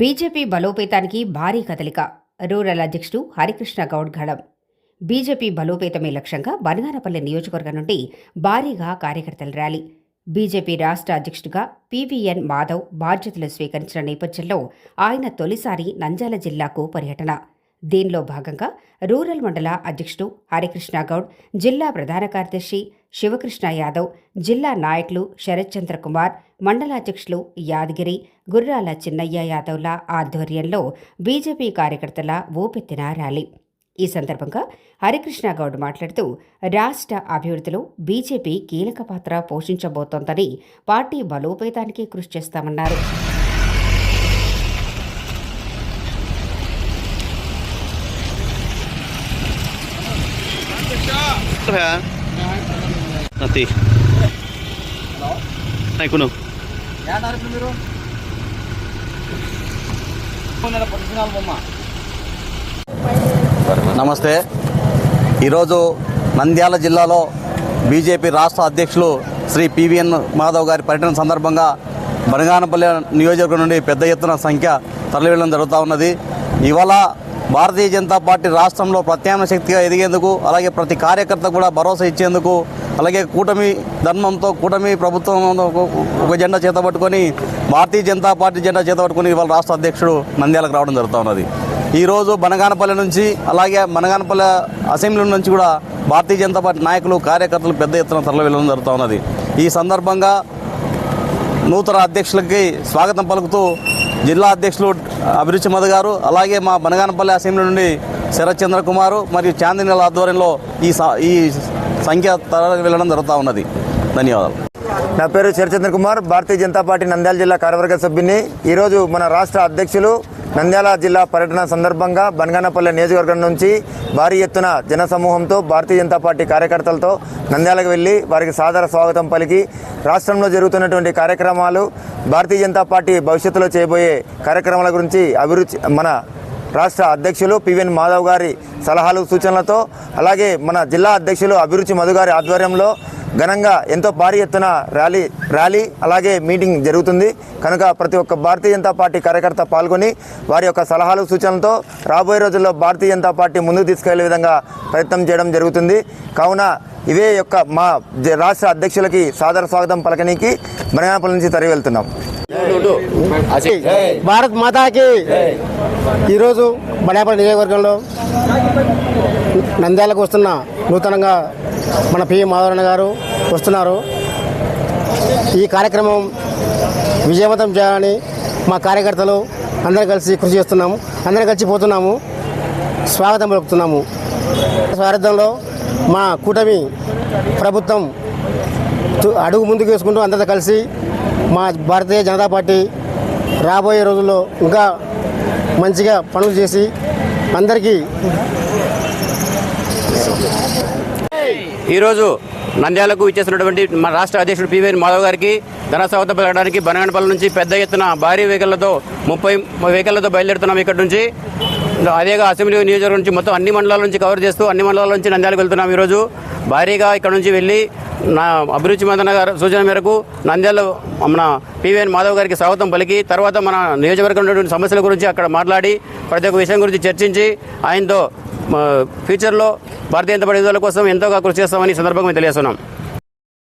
BJP బలోపేతానికి భారీ కదలిక. రూరల్ అధ్యక్షుడు హరికృష్ణ గౌడ్ గళం. బీజేపీ బలోపేతమే లక్ష్యంగా బనగానపల్లి నియోజకవర్గం నుండి భారీగా కార్యకర్తల ర్యాలీ. బీజేపీ రాష్ట్ర అధ్యక్షుడిగా పీవీఎన్ మాధవ్ బాధ్యతలు స్వీకరించిన నేపథ్యంలో ఆయన తొలిసారి నంద్యాల జిల్లాకు పర్యటన. దీనిలో భాగంగా రూరల్ మండల అధ్యక్షుడు హరికృష్ణ గౌడ్, జిల్లా ప్రధాన కార్యదర్శి శివకృష్ణ యాదవ్, జిల్లా నాయకులు శరత్ చంద్ర కుమార్, మండలాధ్యక్షులు యాదగిరి, గుర్రాల చిన్నయ్య యాదవ్ల ఆధ్వర్యంలో బీజేపీ కార్యకర్తల ఊపెత్తిన ర్యాలీ. ఈ సందర్భంగా హరికృష్ణ గౌడ్ మాట్లాడుతూ రాష్ట్ర అభివృద్ధిలో బీజేపీ కీలక పాత్ర పోషించబోతోందని, పార్టీ బలోపేతానికి కృషి చేస్తామన్నారు. నమస్తే. ఈరోజు నంద్యాల జిల్లాలో బీజేపీ రాష్ట్ర అధ్యక్షులు శ్రీ పీవీఎన్ మాధవ్ గారి పర్యటన సందర్భంగా బనగానపల్లి నియోజకవర్గం నుండి పెద్ద ఎత్తున సంఖ్య తరలివెళ్ళడం జరుగుతూ ఉన్నది. ఇవాళ భారతీయ జనతా పార్టీ రాష్ట్రంలో ప్రత్యామ్నాయ శక్తిగా ఎదిగేందుకు, అలాగే ప్రతి కార్యకర్త కూడా భరోసా ఇచ్చేందుకు, అలాగే కూటమి ధర్మంతో కూటమి ప్రభుత్వం ఒక జెండా చేతపట్టుకొని భారతీయ జనతా పార్టీ జెండా చేతపట్టుకొని ఇవాళ రాష్ట్ర అధ్యక్షుడు నంద్యాలకు రావడం జరుగుతూ ఉన్నది. ఈరోజు బనగానపల్లి నుంచి, అలాగే బనగానపల్లి అసెంబ్లీ నుంచి కూడా భారతీయ జనతా పార్టీ నాయకులు, కార్యకర్తలు పెద్ద ఎత్తున తరలి వెళ్ళడం జరుగుతూ ఉన్నది. ఈ సందర్భంగా నూతన అధ్యక్షులకి స్వాగతం పలుకుతూ జిల్లా అధ్యక్షులు అభిరుచి మధు గారు, అలాగే మా బనగానపల్లి అసెంబ్లీ నుండి శరత్ చంద్ర కుమారు మరియు చాందినీల ఆధ్వర్యంలో ఈ సంఖ్య తరలి వెళ్ళడం జరుగుతూ ఉన్నది. ధన్యవాదాలు. నా పేరు శరత్ చంద్ర కుమార్, భారతీయ జనతా పార్టీ నంద్యాల జిల్లా కార్యవర్గ సభ్యుని. ఈరోజు మన రాష్ట్ర అధ్యక్షులు నంద్యాల జిల్లా పర్యటన సందర్భంగా బనగానపల్లి నియోజకవర్గం నుంచి భారీ ఎత్తున జనసమూహంతో భారతీయ జనతా పార్టీ కార్యకర్తలతో నంద్యాలకు వెళ్ళి వారికి సాదర స్వాగతం పలికి రాష్ట్రంలో జరుగుతున్నటువంటి కార్యక్రమాలు, భారతీయ జనతా పార్టీ భవిష్యత్తులో చేయబోయే కార్యక్రమాల గురించి మన రాష్ట్ర అధ్యక్షులు పీవీఎన్ మాధవ్ గారి సలహాలు సూచనలతో, అలాగే మన జిల్లా అధ్యక్షులు అభిరుచి మధు గారి ఆధ్వర్యంలో ఘనంగా ఎంతో భారీ ఎత్తున ర్యాలీ అలాగే మీటింగ్ జరుగుతుంది. కనుక ప్రతి ఒక్క భారతీయ జనతా పార్టీ కార్యకర్త పాల్గొని వారి యొక్క సలహాలు సూచనలతో రాబోయే రోజుల్లో భారతీయ జనతా పార్టీ ముందుకు తీసుకెళ్లే విధంగా ప్రయత్నం చేయడం జరుగుతుంది. కావున ఇవే యొక్క మా రాష్ట్ర అధ్యక్షులకి సాదర స్వాగతం పలకనీకి బనగానపల్లి నుంచి తరలి వెళ్తున్నాం. భారత్ మాతాకి. ఈరోజు బనగానపల్లి నియోజకవర్గంలో నంద్యాలకు వస్తున్న నూతనంగా మన పీవీఎన్ మాధవరణ గారు వస్తున్నారు. ఈ కార్యక్రమం విజయవంతం చేయాలని మా కార్యకర్తలు అందరం కలిసి కృషి చేస్తున్నాము. అందరం కలిసి పోతున్నాము, స్వాగతం పలుకుతున్నాము. స్వాగతంలో మా కూటమి ప్రభుత్వం అడుగు ముందుకు వేసుకుంటూ అందరితో కలిసి మా భారతీయ జనతా పార్టీ రాబోయే రోజుల్లో ఇంకా మంచిగా పనులు చేసి అందరికీ. ఈరోజు నంద్యాలకు ఇచ్చేసినటువంటి మన రాష్ట్ర అధ్యక్షుడు పీవీఎన్ మాధవ్ గారికి ధన స్వాగతం పలకడానికి బనగానపల్లి నుంచి పెద్ద ఎత్తున భారీ వెహికల్లతో 30 వెహికల్లతో బయలుదేరుతున్నాం. ఇక్కడ నుంచి అదేగా అసెంబ్లీ నియోజకవర్గం నుంచి మొత్తం అన్ని మండలాల నుంచి కవర్ చేస్తూ అన్ని మండలాల నుంచి నంద్యాలకు వెళ్తున్నాం. ఈరోజు భారీగా ఇక్కడ నుంచి వెళ్ళి నా అభిరుచి మదన గారి సూచన మేరకు నంద్యాలలో మన పీవీఎన్ మాధవ్ గారికి స్వాగతం పలికి తర్వాత మన నియోజకవర్గంలో ఉన్నటువంటి సమస్యల గురించి అక్కడ మాట్లాడి ప్రతి ఒక్క విషయం గురించి చర్చించి ఆయనతో ఫ్యూచర్లో భారతీయ జనతా పార్టీ కోసం ఎంతోగా కృషి చేస్తామని సందర్భంగా తెలియజేస్తున్నాం.